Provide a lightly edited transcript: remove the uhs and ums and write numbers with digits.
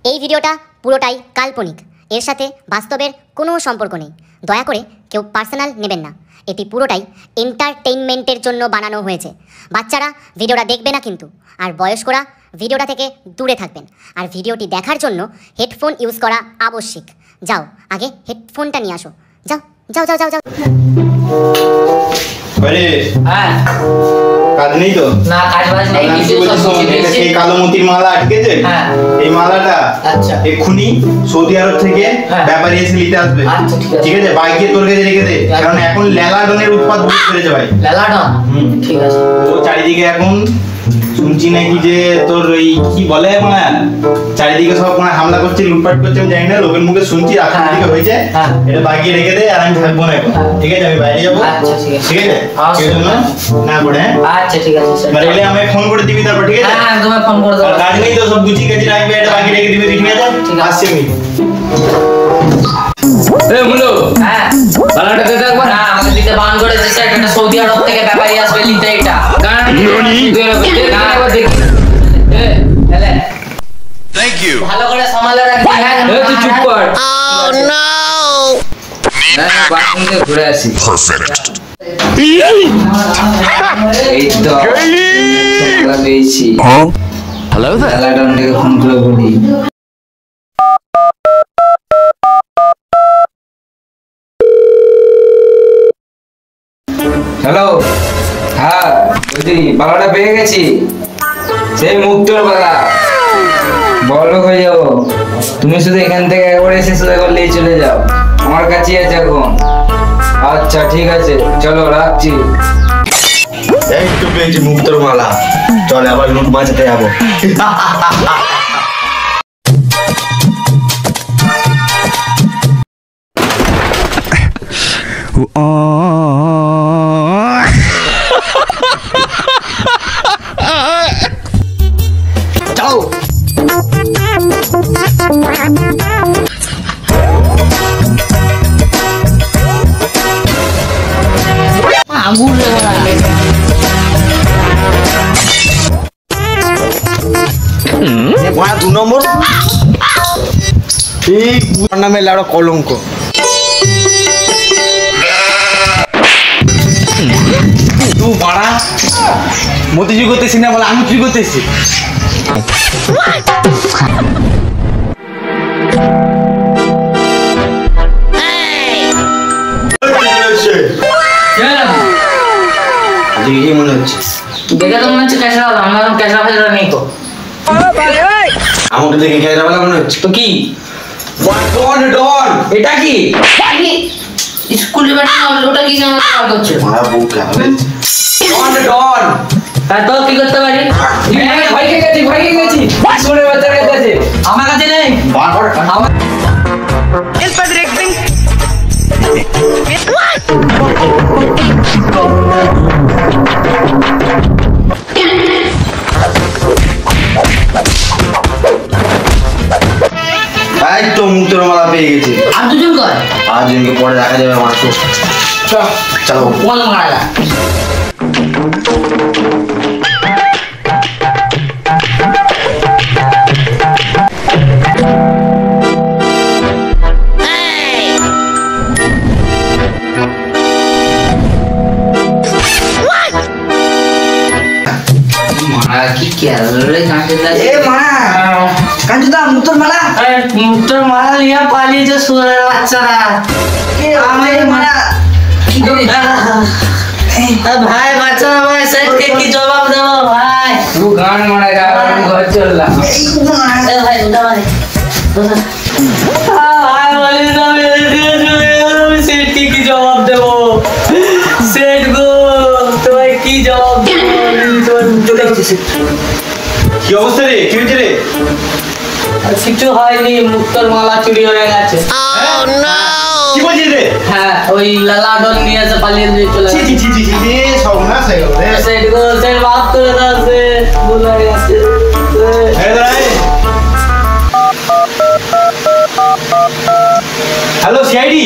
এই ভিডিওটা পুরোটাই কাল্পনিক, এর সাথে বাস্তবের কোনো সম্পর্ক নেই। দয়া করে কেউ পার্সোনাল নেবেন না। এটি পুরোটাই এন্টারটেইনমেন্টের জন্য বানানো হয়েছে। বাচ্চারা ভিডিওটা দেখবে না কিন্তু, আর বয়স্করা ভিডিওটা থেকে দূরে থাকবেন। আর ভিডিওটি দেখার জন্য হেডফোন ইউজ করা আবশ্যিক। যাও, আগে হেডফোনটা নিয়ে আসো। যাও যাও যাও যাও যাও। আরে হ্যাঁ, কাজ নেই তো? না কাজ বাজ নেই, কিছু সব কিছু এই কালো মতির মালা আটকেছে। হ্যাঁ, এই মালাটা আচ্ছা এক্ষুনি সৌদি আরব থেকে ব্যাপারী এসে নিতে আসবে। আচ্ছা ঠিক আছে, বাইকে তোর কাছে রেখে দে, কারণ এখন লেলাডনের উৎপাত বহুত বেড়েছে ভাই। লেলাডন? ঠিক আছে। ও চারিদিকে এখন শুনছি নাকি যে তোর ওই কি বলে মানে চারিদিকে সব মানে হামলা করছে, লুটপাট করছে, আমি জানি না, লোকের মুখে শুনছি রাতের দিকে হয়েছে। এটা বাইকে রেখে দে, আর আমি থাকবো না এখন। ঠিক আছে, আমি বাইরে যাবো। আচ্ছা ঠিক আছে, ঠিক আছে, সেই জন্য না পড়ে। আচ্ছা ঠিক আছে, মানে এলে আমায় ফোন করে দিবি তারপর। ঠিক আছে, হ্যাঁ তোমায় ফোন করে দেবো। কাজ নেই তো, সব গুছিয়ে গেছি রাখবে, এটা বাইকে রেখে দিবি। ঠিক আছে, আসছি আমি। এ মুলো, হ্যাঁ বালাটা দে একবার। না আমাকে দিতে বান করেছে স্যার, এটা সৌদি আরব থেকে ব্যাপারী আসবে নিতে। এটা গান তুই একবার দেখি। এ এলে Thank you. ভালো করে সামলে রাখবি। হ্যাঁ তুই চুপ কর। Oh no! না বাথরুম থেকে ঘুরে আসি। Perfect. এই তো সকালে পেয়েছি। Hello there. লেলাডন থেকে ফোন করে বলি। হ্যালো, হ্যাঁ বলছি বালাটা পেয়ে গেছি, সেই মুক্তর বালা। বড় হয়ে যাবো, তুমি শুধু এখান থেকে একবার এসে সোজা করলেই চলে যাও, আমার কাছেই আছে এখন। আচ্ছা ঠিক আছে, চলো রাখছি। এই তো পেয়েছি মুক্তর মালা, চল আবার লুট বাঁচাতে যাবো। যাও। আগুন রে বড়া। ওয়া 2 নম্বর এই নামে লাড়ো কলঙ্ক। তুই বাড়া মতি চুরি করতেছি না বলে আমি চুরি করতেছি। দেখে মনে হচ্ছে, দেখে তো মনে হচ্ছে ক্যাশরা হলো। আমার ক্যাশরা ফেসরা নেই তো। আমাকে দেখে ক্যামেরা বলা মনে হচ্ছে তো কি ডন ডন। এটা কি স্কুলে বেটা ওটা কি জানা করছে? মারা বুক হবে ডন ডন। তাই তো কি করতে পারি? ভয় খেয়ে গেছি স্কুলের বাচ্চার কাছে আছে, আমার কাছে নেই। বারবার আমার এই তো মুক্তর মালা পেয়ে গেছি। আর দুজন কর। আর জনকে পরে দেখা যাবে মাত্র। চলো কোন মারা কি কেরলে কাঁচে এ মা কাঞ্চুদা মুক্তর মালা। মুক্তর মালা নিয়ে পালিয়েছে সুরের বাচ্চারা। আমার মালা ভাই বাচ্চারা ভাই সেটকে কি জবাব দেবো ভাই? তু গান মারা গা ঘর চললাম। ভাই উঠা ভাই ভাই বলি আমি সেটকে কি জবাব দেবো? সেট গো তোমায় কি জবাব দেবো? চলে এসেছি। কি অবস্থা রে, কি হয়েছে রে? কিছু হয়নি, মুক্তর মালা চুরি হয়ে গেছে। কি বলছিস রে? হ্যাঁ ওই লালাডন নিয়ে এসে পালিয়ে দিয়ে চলে ছি ছি ছি ছি ছি রে, সর্বনাশ হয়ে গেল রে। সেট গো সেট বাপ করে দাও, সে ভুলে গেছে। এই দাঁড়া, এই। Hello CID.